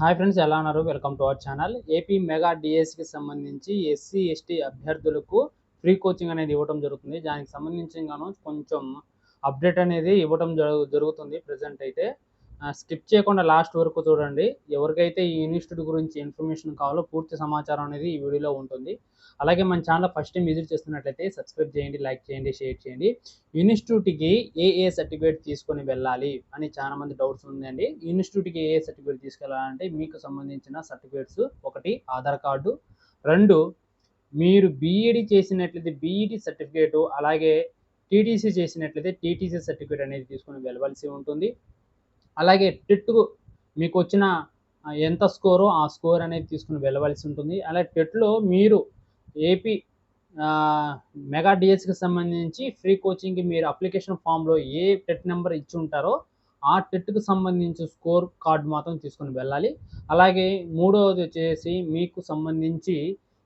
Hi friends, ఎలా ఉన్నారు? Welcome to our channel. AP mega డిఎస్సికి సంబంధించి ఎస్సీ ఎస్టీ అభ్యర్థులకు ఫ్రీ కోచింగ్ అనేది ఇవ్వడం జరుగుతుంది. దానికి సంబంధించి గాను కొంచెం అప్డేట్ అనేది ఇవ్వడం జరుగుతుంది ప్రజెంట్ అయితే. స్కిప్ చేయకుండా లాస్ట్ వరకు చూడండి. ఎవరికైతే ఈ ఇన్స్టిట్యూట్ గురించి ఇన్ఫర్మేషన్ కావాలో పూర్తి సమాచారం అనేది ఈ వీడియోలో ఉంటుంది. అలాగే మన ఛానల్ ఫస్ట్ టైం విజిట్ చేస్తున్నట్లయితే సబ్స్క్రైబ్ చేయండి, లైక్ చేయండి, షేర్ చేయండి. ఇన్స్టిట్యూట్కి ఏ సర్టిఫికేట్ తీసుకొని వెళ్ళాలి అని చాలా మంది డౌట్స్ ఉందండి. ఇన్స్టిట్యూట్కి ఏ సర్టిఫికేట్ తీసుకెళ్ళాలంటే మీకు సంబంధించిన సర్టిఫికేట్స్, ఒకటి ఆధార్ కార్డు, 2 మీరు బీఈడి చేసినట్లయితే బీఈడి సర్టిఫికేటు, అలాగే టీటీసీ చేసినట్లయితే టీటీసీ సర్టిఫికేట్ అనేది తీసుకొని వెళ్ళవలసి ఉంటుంది. అలాగే టెట్‌కు మీకు వచ్చిన ఎంత స్కోరో ఆ స్కోర్ అనేది తీసుకొని వెళ్ళవలసి ఉంటుంది. అలాగే టెట్‌లో మీరు ఏపీ మెగా డిఎస్సికి సంబంధించి ఫ్రీ కోచింగ్‌కి మీరు అప్లికేషన్ ఫామ్‌లో ఏ టెట్ నెంబర్ ఇచ్చి ఉంటారో ఆ టెట్‌కి సంబంధించి స్కోర్ కార్డ్ మాత్రం తీసుకొని వెళ్ళాలి. అలాగే మూడవది వచ్చేసి మీకు సంబంధించి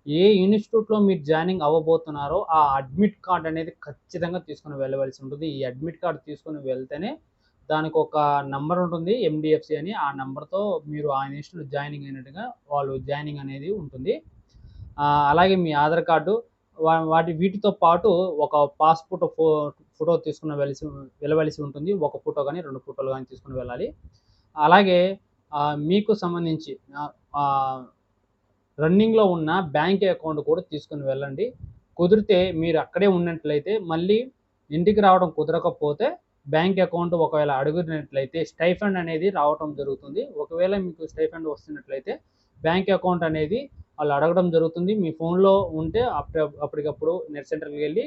ఏ ఇన్స్టిట్యూట్‌లో మీరు జాయినింగ్ అవ్వబోతున్నారో ఆ అడ్మిట్ కార్డ్ అనేది ఖచ్చితంగా తీసుకొని వెళ్ళవలసి ఉంటుంది. ఈ అడ్మిట్ కార్డ్ తీసుకొని వెళ్తేనే దానికి ఒక నంబర్ ఉంటుంది, ఎండిఎఫ్సి అని. ఆ నంబర్‌తో మీరు ఆ ఇన్స్టిట్యూట్ జాయినింగ్ అయినట్టుగా వాళ్ళు జాయినింగ్ అనేది ఉంటుంది. అలాగే మీ ఆధార్ కార్డు, వీటితో పాటు ఒక పాస్‌పోర్ట్ ఫోటో తీసుకొని వెళ్ళవలసి ఉంటుంది. ఒక ఫోటో గాని, 2 ఫోటోలు గాని తీసుకొని వెళ్ళాలి. అలాగే మీకు సంబంధించి రన్నింగ్‌లో ఉన్న బ్యాంక్ అకౌంట్ కూడా తీసుకొని వెళ్ళండి. కుదిరితే మీరు అక్కడే ఉన్నట్లయితే మళ్ళీ ఇంటికి రావడం కుదరకపోతే బ్యాంక్ అకౌంట్ ఒకవేళ అడిగినట్లయితే స్టైఫండ్ అనేది రావటం జరుగుతుంది. ఒకవేళ మీకు స్టైఫండ్ వస్తున్నట్లయితే బ్యాంక్ అకౌంట్ అనేది వాళ్ళు అడగడం జరుగుతుంది. మీ ఫోన్‌లో ఉంటే అప్పటికప్పుడు నెట్ సెంటర్‌కి వెళ్ళి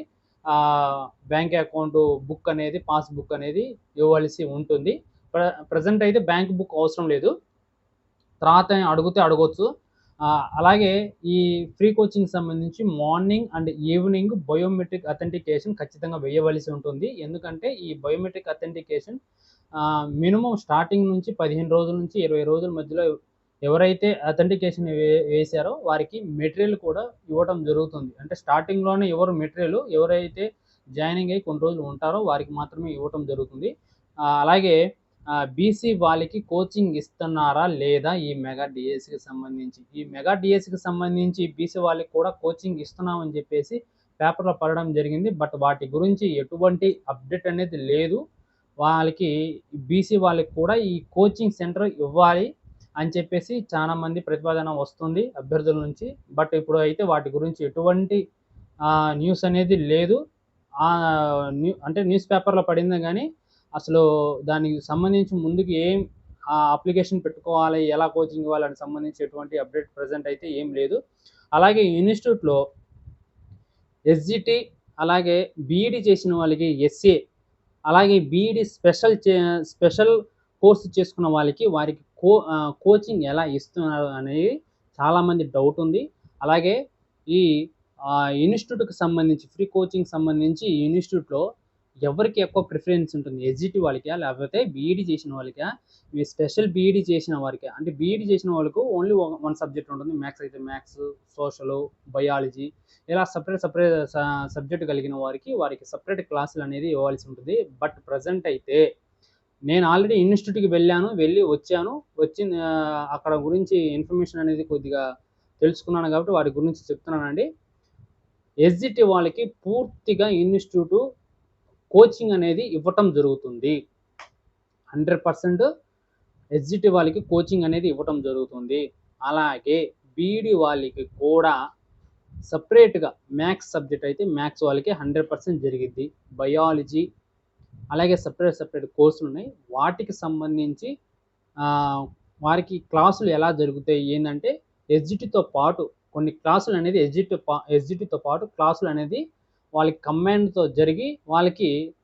బ్యాంక్ అకౌంట్ బుక్ అనేది, పాస్ బుక్ అనేది ఇవ్వవలసి ఉంటుంది. ప్రెజెంట్ అయితే బ్యాంక్ బుక్ అవసరం లేదు. తర్వాత అడిగితే అడగొచ్చు. అలాగే ఈ ఫ్రీ కోచింగ్‌కి సంబంధించి morning and evening biometric authentication ఖచ్చితంగా వేయవలసి ఉంటుంది. ఎందుకంటే ఈ బయోమెట్రిక్ అథెంటికేషన్ మినిమమ్ స్టార్టింగ్ నుంచి 15 రోజుల నుంచి 20 రోజుల మధ్యలో ఎవరైతే అథెంటికేషన్ వేశారో వారికి మెటీరియల్ కూడా ఇవ్వడం జరుగుతుంది. అంటే స్టార్టింగ్‌లోనే ఇవ్వరు మెటీరియల్. ఎవరైతే జాయినింగ్ అయ్యి కొన్ని రోజులు ఉంటారో వారికి మాత్రమే ఇవ్వటం జరుగుతుంది. అలాగే బీసీ వాళ్ళకి కోచింగ్ ఇస్తున్నారా లేదా ఈ మెగా డిఎస్సికి సంబంధించి? ఈ మెగా డిఎస్సికి సంబంధించి బీసీ వాళ్ళకి కూడా కోచింగ్ ఇస్తున్నామని చెప్పేసి పేపర్‌లో పడడం జరిగింది. బట్ వాటి గురించి ఎటువంటి అప్డేట్ అనేది లేదు. వాళ్ళకి బీసీ వాళ్ళకి కూడా ఈ కోచింగ్ సెంటర్ ఇవ్వాలి అని చెప్పేసి చాలామంది ప్రతిపాదన వస్తుంది అభ్యర్థుల నుంచి. బట్ ఇప్పుడు అయితే వాటి గురించి ఎటువంటి న్యూస్ అనేది లేదు. అంటే న్యూస్ పేపర్‌లో పడిందే గానీ అసలు దానికి సంబంధించి ముందుకు ఏం అప్లికేషన్ పెట్టుకోవాలి, ఎలా కోచింగ్ ఇవ్వాలి అని సంబంధించి ఎటువంటి అప్డేట్ ప్రెజెంట్ అయితే ఏం లేదు. అలాగే ఇన్స్టిట్యూట్‌లో ఎస్‌జిటి, అలాగే బీఈడీ చేసిన వాళ్ళకి ఎస్ఏ, అలాగే బీఈడీ స్పెషల్ కోర్స్ చేసుకున్న వారికి కోచింగ్ ఎలా ఇస్తున్నారు అనేది చాలామంది డౌట్ ఉంది. అలాగే ఈ ఇన్స్టిట్యూట్‌కి సంబంధించి ఫ్రీ కోచింగ్ సంబంధించి ఈ ఇన్స్టిట్యూట్‌లో ఎవరికి ఎక్కువ ప్రిఫరెన్స్ ఉంటుంది? ఎస్‌జిటి వాళ్ళకా? లేకపోతే బీఈడీ చేసిన వాళ్ళకా? ఈ స్పెషల్ బీఈడీ చేసిన వారికా? అంటే బీఈడీ చేసిన వాళ్ళకు ఓన్లీ వన్ సబ్జెక్ట్ ఉంటుంది. మ్యాథ్స్ అయితే మ్యాథ్స్, సోషలు, బయాలజీ ఇలా సపరేట్ సబ్జెక్ట్ కలిగిన వారికి సపరేట్ క్లాసులు అనేది ఇవ్వాల్సి ఉంటుంది. బట్ ప్రెజెంట్ అయితే నేను ఆల్రెడీ ఇన్స్టిట్యూట్‌కి వెళ్ళి వచ్చాను. అక్కడ గురించి ఇన్ఫర్మేషన్ అనేది కొద్దిగా తెలుసుకున్నాను కాబట్టి వాటి గురించి చెప్తున్నానండి. ఎస్‌జిటి వాళ్ళకి పూర్తిగా ఇన్స్టిట్యూట్ కోచింగ్ అనేది ఇవ్వటం జరుగుతుంది. 100% ఎస్‌జిటి వాళ్ళకి కోచింగ్ అనేది ఇవ్వటం జరుగుతుంది. అలాగే బీఈడీ వాళ్ళకి కూడా సెపరేట్‌గా మ్యాథ్స్ సబ్జెక్ట్ అయితే మ్యాథ్స్ వాళ్ళకి 100% జరిగిద్ది. బయాలజీ అలాగే సెపరేట్ కోర్సులున్నాయి. వాటికి సంబంధించి వారికి క్లాసులు ఎలా జరుగుతాయి ఏందంటే ఎస్‌జిటితో పాటు కొన్ని క్లాసులు అనేది ఎస్‌జిటితో పాటు క్లాసులు అనేది వాళ్ళకి కంబైన్డ్‌తో జరిగి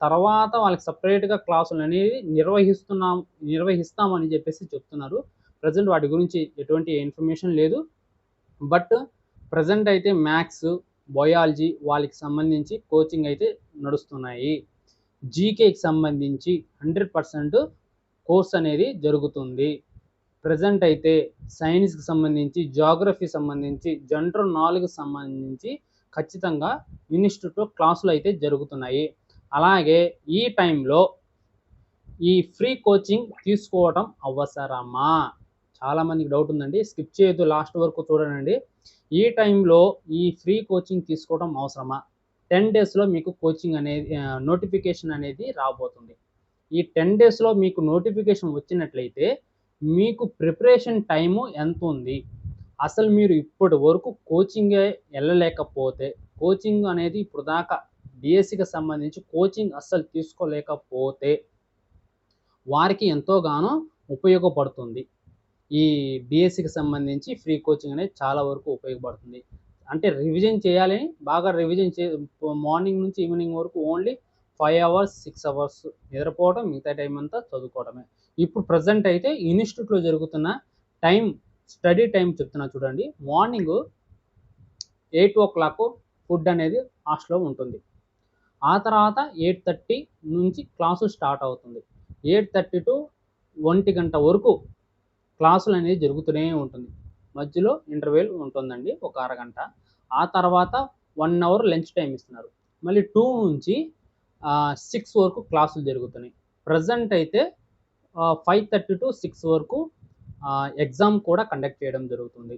తర్వాత వాళ్ళకి సెపరేట్‌గా క్లాసులు అనేది నిర్వహిస్తామని చెప్పేసి చెప్తున్నారు. ప్రెజెంట్ వాటి గురించి ఎటువంటి ఇన్ఫర్మేషన్ లేదు. బట్ ప్రెజెంట్ అయితే మ్యాథ్స్, బయాలజీ వాళ్ళకి సంబంధించి కోచింగ్ అయితే నడుస్తున్నాయి. జీకేకి సంబంధించి 100% కోర్స్ అనేది జరుగుతుంది. ప్రెజెంట్ అయితే సైన్స్‌కి సంబంధించి, జియోగ్రఫీ సంబంధించి, జనరల్ నాలెడ్జ్‌కి సంబంధించి ఖచ్చితంగా ఇన్స్టిట్యూట్‌లో క్లాసులు అయితే జరుగుతున్నాయి. అలాగే ఈ టైంలో ఈ ఫ్రీ కోచింగ్ తీసుకోవడం అవసరమా? చాలామందికి డౌట్ ఉందండి. స్కిప్ చేయొద్దు, లాస్ట్ వరకు చూడండి. ఈ టైంలో ఈ ఫ్రీ కోచింగ్ తీసుకోవడం అవసరమా? 10 డేస్‌లో మీకు కోచింగ్ అనేది నోటిఫికేషన్ అనేది రాబోతుంది. ఈ 10 డేస్‌లో మీకు నోటిఫికేషన్ వచ్చినట్లయితే మీకు ప్రిపరేషన్ టైము ఎంతుంది? అసలు మీరు ఇప్పటి వరకు కోచింగే ఎళ్ళలేకపోతే, కోచింగ్ అనేది ఇప్పుడు దాకా డీఎస్సీకి సంబంధించి కోచింగ్ అస్సలు తీసుకోలేకపోతే వారికి ఎంతోగానో ఉపయోగపడుతుంది. ఈ డీఎస్సీకి సంబంధించి ఫ్రీ కోచింగ్ అనేది చాలా వరకు ఉపయోగపడుతుంది. అంటే రివిజన్ చేయాలని బాగా రివిజన్ మార్నింగ్ నుంచి ఈవినింగ్ వరకు ఓన్లీ 5 అవర్స్, 6 అవర్స్ నిద్రపోవడం, మిగతా టైం అంతా చదువుకోవడమే. ఇప్పుడు ప్రెజెంట్ అయితే ఇన్‌స్టిట్యూట్‌లో జరుగుతున్న స్టడీ టైం చెప్తున్నా చూడండి. మార్నింగు 8:00 ఫుడ్ అనేది హాస్టల్‌లో ఉంటుంది. ఆ తర్వాత 8:30 నుంచి క్లాసు స్టార్ట్ అవుతుంది. 8:30 టు 1 వరకు క్లాసులనేది జరుగుతూనే ఉంటుంది. మధ్యలో ఇంటర్వెల్ ఉంటుందండి ఒక అరగంట. ఆ తర్వాత 1 అవర్ లంచ్ టైమ్ ఇస్తున్నారు. మళ్ళీ 2 నుంచి 6 వరకు క్లాసులు జరుగుతున్నాయి. ప్రెజెంట్ అయితే 5:30 టు 6 వరకు ఎగ్జామ్ కూడా కండక్ట్ చేయడం జరుగుతుంది.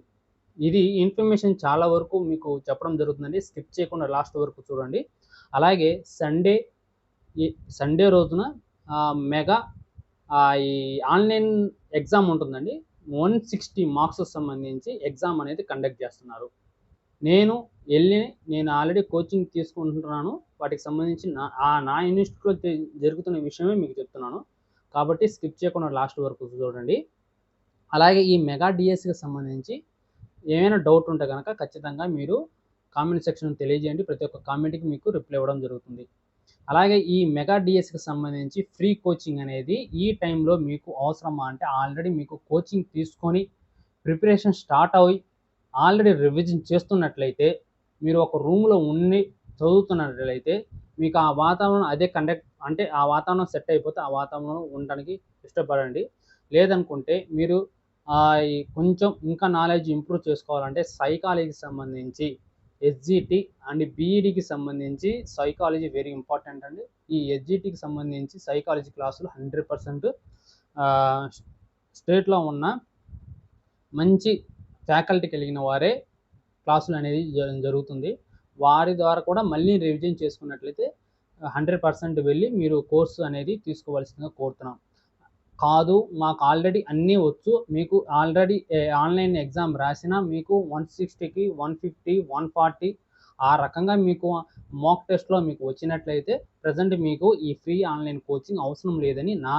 ఇది ఇన్ఫర్మేషన్ చాలా వరకు మీకు చెప్పడం జరుగుతుందండి. స్కిప్ చేయకుండా లాస్ట్ వరకు చూడండి. అలాగే సండే రోజున మెగా ఈ ఆన్లైన్ ఎగ్జామ్ ఉంటుందండి. 160 మార్క్స్‌కి సంబంధించి ఎగ్జామ్ అనేది కండక్ట్ చేస్తున్నారు. నేను ఆల్రెడీ కోచింగ్ తీసుకుంటున్నాను. వాటికి సంబంధించి నా ఇన్‌స్టిట్యూట్‌లో జరుగుతున్న విషయమే మీకు చెప్తున్నాను. కాబట్టి స్కిప్ చేయకుండా లాస్ట్ వరకు చూడండి. అలాగే ఈ మెగా డీఎస్సీకి సంబంధించి ఏమైనా డౌట్ ఉంటే గనక ఖచ్చితంగా మీరు కామెంట్ సెక్షన్‌లో తెలియజేయండి. ప్రతి ఒక్క కామెంట్‌కి మీకు రిప్లై ఇవ్వడం జరుగుతుంది. అలాగే ఈ మెగా డీఎస్సీకి సంబంధించి ఫ్రీ కోచింగ్ అనేది ఈ టైంలో మీకు అవసరమా అంటే ఆల్రెడీ మీకు కోచింగ్ తీసుకొని ప్రిపరేషన్ స్టార్ట్ అయ్యి ఆల్రెడీ రివిజన్ చేస్తున్నట్లయితే మీరు ఒక రూమ్‌లో ఉండి చదువుతున్నట్లయితే మీకు ఆ వాతావరణం అంటే ఆ వాతావరణం సెట్ అయిపోతే ఆ వాతావరణంలో ఉండడానికి ఇష్టపడండి. లేదనుకుంటే మీరు ఈ కొంచెం ఇంకా నాలెడ్జ్ ఇంప్రూవ్ చేసుకోవాలంటే సైకాలజీకి సంబంధించి ఎస్జిటి అండ్ బీఈడికి సంబంధించి సైకాలజీ వెరీ ఇంపార్టెంట్ అండి. ఈ ఎస్జిటికి సంబంధించి సైకాలజీ క్లాసులు 100% స్టేట్లో ఉన్న మంచి ఫ్యాకల్టీ కలిగిన వారే క్లాసులు అనేది జరుగుతుంది. వారి ద్వారా కూడా మళ్ళీ రివిజన్ చేసుకున్నట్లయితే 100% వెళ్ళి మీరు కోర్సు అనేది తీసుకోవాల్సిందిగా కోరుతున్నాం. కాదు మాకు ఆల్రెడీ అన్నీ వచ్చు, మీకు ఆల్రెడీ ఆన్లైన్ ఎగ్జామ్ రాసినా మీకు 160కి 150, 140 ఆ రకంగా మీకు మాక్ టెస్ట్‌లో మీకు వచ్చినట్లయితే ప్రెజెంట్ మీకు ఈ ఫ్రీ ఆన్లైన్ కోచింగ్ అవసరం లేదని నా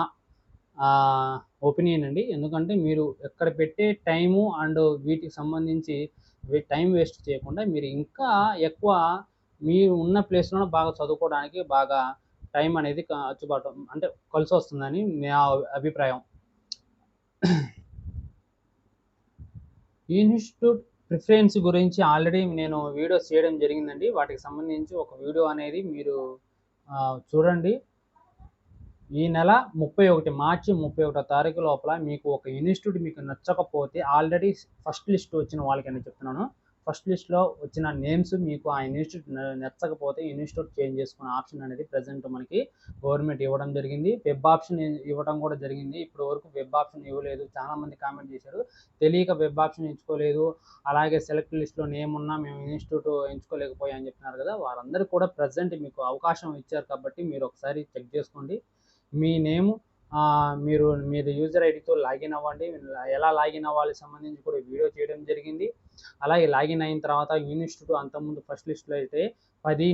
ఒపీనియన్ అండి. ఎందుకంటే మీరు ఎక్కడ పెట్టే టైము అండ్ వీటికి సంబంధించి టైం వేస్ట్ చేయకుండా మీరు ఇంకా ఎక్కువ మీరు ఉన్న ప్లేస్‌లోనే బాగా చదువుకోవడానికి బాగా టైం అనేది అచ్చుబాటు అంటే కలిసొస్తుందని నా అభిప్రాయం. ఇన్‌స్టిట్యూట్ ప్రిఫరెన్స్ గురించి ఆల్రెడీ నేను వీడియోస్ చేయడం జరిగిందండి. వాటికి సంబంధించి ఒక వీడియో అనేది మీరు చూడండి. ఈ నెల 31 మార్చి 31 తారీఖు లోపల మీకు ఒక ఇన్‌స్టిట్యూట్ మీకు నచ్చకపోతే ఆల్రెడీ ఫస్ట్ లిస్ట్ వచ్చిన వాళ్ళకని చెప్తున్నాను. ఫస్ట్ లిస్ట్‌లో వచ్చిన నేమ్స్ మీకు ఆ ఇన్‌స్టిట్యూట్ నచ్చకపోతే ఇన్‌స్టిట్యూట్ చేంజ్ చేసుకునే ఆప్షన్ అనేది ప్రెజెంట్ మనకి గవర్నమెంట్ ఇవ్వడం జరిగింది. వెబ్ ఆప్షన్ ఇవ్వడం కూడా జరిగింది. ఇప్పటి వరకు వెబ్ ఆప్షన్ ఇవ్వలేదు. చాలామంది కామెంట్ చేశారు. తెలియక వెబ్ ఆప్షన్ ఎంచుకోలేదు. అలాగే సెలెక్ట్ లిస్ట్‌లో నేమ్ ఉన్నా మేము ఇన్‌స్టిట్యూట్ ఎంచుకోలేకపోయాం అని చెప్తున్నారు కదా! వారందరికీ కూడా ప్రెజెంట్ మీకు అవకాశం ఇచ్చారు కాబట్టి మీరు ఒకసారి చెక్ చేసుకోండి. మీ నేము మీరు యూజర్ ఐడితో లాగిన్ అవ్వండి. ఎలా లాగిన్ అవ్వాలి సంబంధించి కూడా వీడియో చేయడం జరిగింది. అలాగే లాగిన్ అయిన తర్వాత ఇన్‌స్టిట్యూట్ అంతకుముందు ఫస్ట్ లిస్ట్‌లో అయితే 10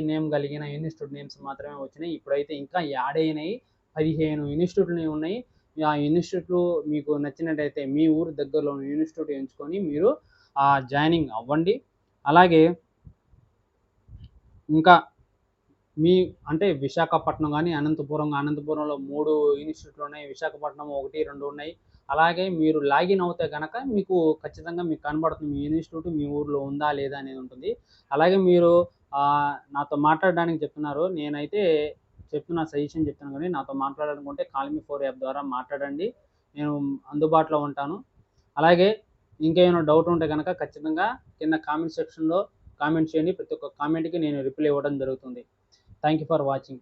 నేమ్ కలిగిన ఇన్‌స్టిట్యూట్ నేమ్స్ మాత్రమే వచ్చినాయి. ఇప్పుడైతే ఇంకా యాడ్ అయినాయి. 15 ఇన్‌స్టిట్యూట్‌లు ఉన్నాయి. ఆ ఇన్‌స్టిట్యూట్‌లు మీకు నచ్చినట్టయితే మీ ఊరు దగ్గరలో ఉన్న ఇన్‌స్టిట్యూట్ ఎంచుకొని మీరు జాయినింగ్ అవ్వండి. అలాగే ఇంకా అంటే విశాఖపట్నం గానీ, అనంతపురంలో 3 ఇన్‌స్టిట్యూట్‌లు ఉన్నాయి. విశాఖపట్నం 1, 2 ఉన్నాయి. అలాగే మీరు లాగిన్ అవుతే గనక మీకు ఖచ్చితంగా మీకు కనబడుతుంది. మీ ఇన్‌స్టిట్యూట్ మీ ఊర్లో ఉందా? లేదా? అనేది ఉంటుంది. అలాగే మీరు నాతో మాట్లాడడానికి చెప్తున్నారు. నేనైతే సజెషన్ చెప్తున్నాను కానీ నాతో మాట్లాడాలనుకుంటే కాల్‌మీ4 యాప్ ద్వారా మాట్లాడండి. నేను అందుబాటులో ఉంటాను. అలాగే ఇంకేమైనా డౌట్ ఉంటే గనక ఖచ్చితంగా కింద కామెంట్ సెక్షన్‌లో కామెంట్ చేయండి. ప్రతి ఒక్క కామెంట్‌కి నేను రిప్లై ఇవ్వడం జరుగుతుంది. Thank you for watching.